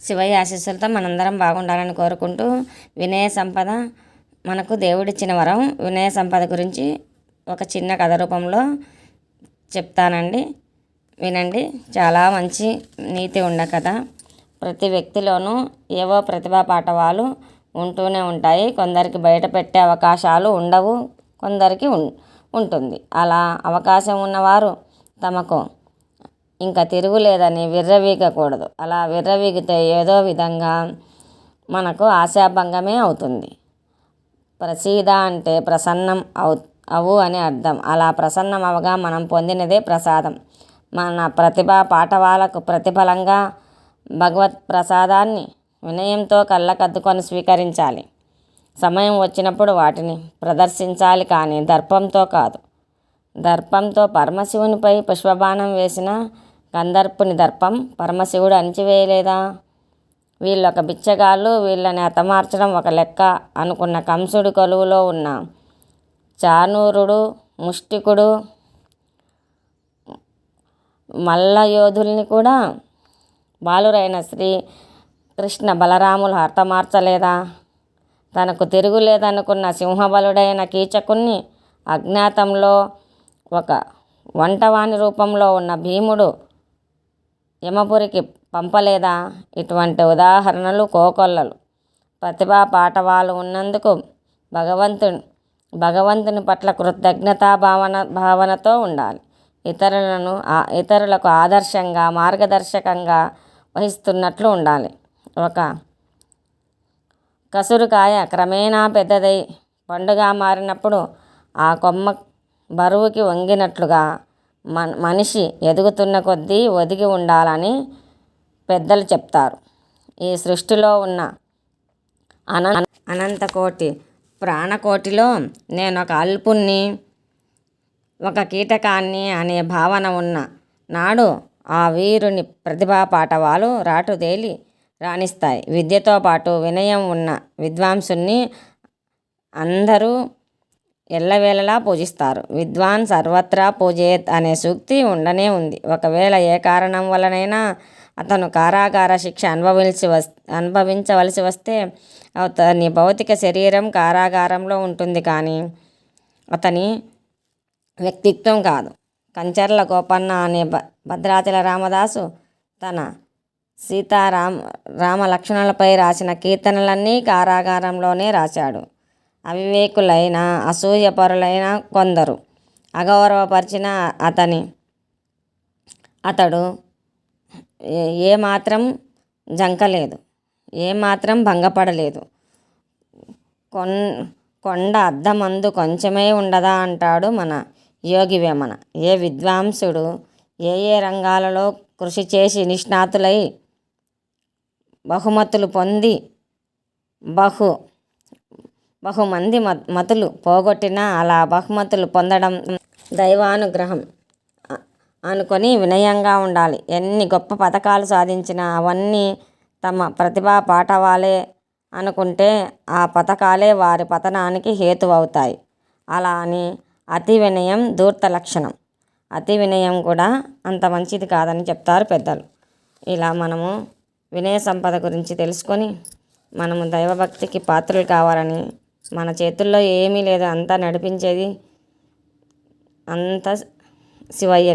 శివయ్య ఆశీస్సులతో మనందరం బాగుండాలని కోరుకుంటూ, వినయ సంపద మనకు దేవుడిచ్చిన వరం. వినయ సంపద గురించి ఒక చిన్న కథ రూపంలో చెప్తానండి, వినండి. చాలా మంచి నీతి ఉన్న కథ. ప్రతి వ్యక్తిలోనూ ఏవో ప్రతిభా పాటవాలు ఉంటూనే ఉంటాయి. కొందరికి బయట పెట్టే అవకాశాలు ఉండవు, కొందరికి ఉంటుంది. అలా అవకాశం ఉన్నవారు తమకు ఇంకా తిరుగులేదని విర్రవీగకూడదు. అలా విర్రవీగితే ఏదో విధంగా మనకు ఆశాభంగమే అవుతుంది. ప్రసీద అంటే ప్రసన్నం అవు అని అర్థం. అలా ప్రసన్నం అవగా మనం పొందినదే ప్రసాదం. మన ప్రతిభా పాటవాలకు ప్రతిఫలంగా భగవత్ ప్రసాదాన్ని వినయంతో కళ్ళకద్దుకొని స్వీకరించాలి. సమయం వచ్చినప్పుడు వాటిని ప్రదర్శించాలి, కానీ దర్పంతో కాదు. దర్పంతో పరమశివునిపై పుష్పబాణం వేసిన కందర్పుని దర్పం పరమశివుడు అణిచివేయలేదా? వీళ్ళొక బిచ్చగాళ్ళు, వీళ్ళని హతమార్చడం ఒక లెక్క అనుకున్న కంసుడి కొలువులో ఉన్న చాణూరుడు, ముష్టికుడు, మల్లయోధుల్ని కూడా బాలురైన శ్రీ కృష్ణ బలరాములు హతమార్చలేదా? తనకు తిరుగులేదనుకున్న సింహబలుడైన కీచకుణ్ణి అజ్ఞాతంలో ఒక వంటవాని రూపంలో ఉన్న భీముడు యమపురికి పంపలేదా? ఇటువంటి ఉదాహరణలు కోకొల్లలు. ప్రతిభా పాటవాలు ఉన్నందుకు భగవంతుని పట్ల కృతజ్ఞతా భావనతో ఉండాలి. ఇతరులకు ఆదర్శంగా, మార్గదర్శకంగా వహిస్తున్నట్లు ఉండాలి. ఒక కసురుకాయ క్రమేణా పెద్దదై పండుగా మారినప్పుడు ఆ కొమ్మ బరువుకి వంగినట్లుగా మనిషి ఎదుగుతున్న కొద్దీ ఒదిగి ఉండాలని పెద్దలు చెప్తారు. ఈ సృష్టిలో ఉన్న అనంతకోటి ప్రాణకోటిలో నేనొక అల్పుణ్ణి, ఒక కీటకాన్ని అనే భావన ఉన్న నాడు ఆ వీరుని ప్రతిభా పాటవాలు రాటుదేలి రాణిస్తాయి. విద్యతో పాటు వినయం ఉన్న విద్వాంసుని అందరూ ఎల్లవేళలా పూజిస్తారు. విద్వాన్ సర్వత్రా పూజయేత్ అనే సూక్తి ఉండనే ఉంది. ఒకవేళ ఏ కారణం వలనైనా అతను కారాగార శిక్ష అనుభవించవలసి వస్తే అతని భౌతిక శరీరం కారాగారంలో ఉంటుంది, కానీ అతని వ్యక్తిత్వం కాదు. కంచర్ల గోపన్న అనే భద్రాచల రామదాసు తన రామ లక్ష్మణులపై రాసిన కీర్తనలన్నీ కారాగారంలోనే రాశాడు. అవివేకులైన, అసూయపరులైన కొందరు అగౌరవపరిచిన అతడు ఏమాత్రం జంకలేదు, ఏమాత్రం భంగపడలేదు. కొండ అద్దమందు కొంచెమే ఉండదా అంటాడు మన యోగి వేమన. ఏ విద్వాంసుడు ఏ రంగాలలో కృషి చేసి నిష్ణాతులై బహుమతులు పొంది బహుమంది మతులు పోగొట్టినా అలా బహుమతులు పొందడం దైవానుగ్రహం అనుకొని వినయంగా ఉండాలి. ఎన్ని గొప్ప పథకాలు సాధించినా అవన్నీ తమ ప్రతిభా పాటవాలే అనుకుంటే ఆ పథకాలే వారి పతనానికి హేతువవుతాయి. అలా అని అతి వినయం ధూర్త లక్షణం. అతి వినయం కూడా అంత మంచిది కాదని చెప్తారు పెద్దలు. ఇలా మనము వినయ సంపద గురించి తెలుసుకొని మనము దైవభక్తికి పాత్రలు కావాలని, మన చేతుల్లో ఏమీ లేదు, అంతా నడిపించేది అంత శివయ్య.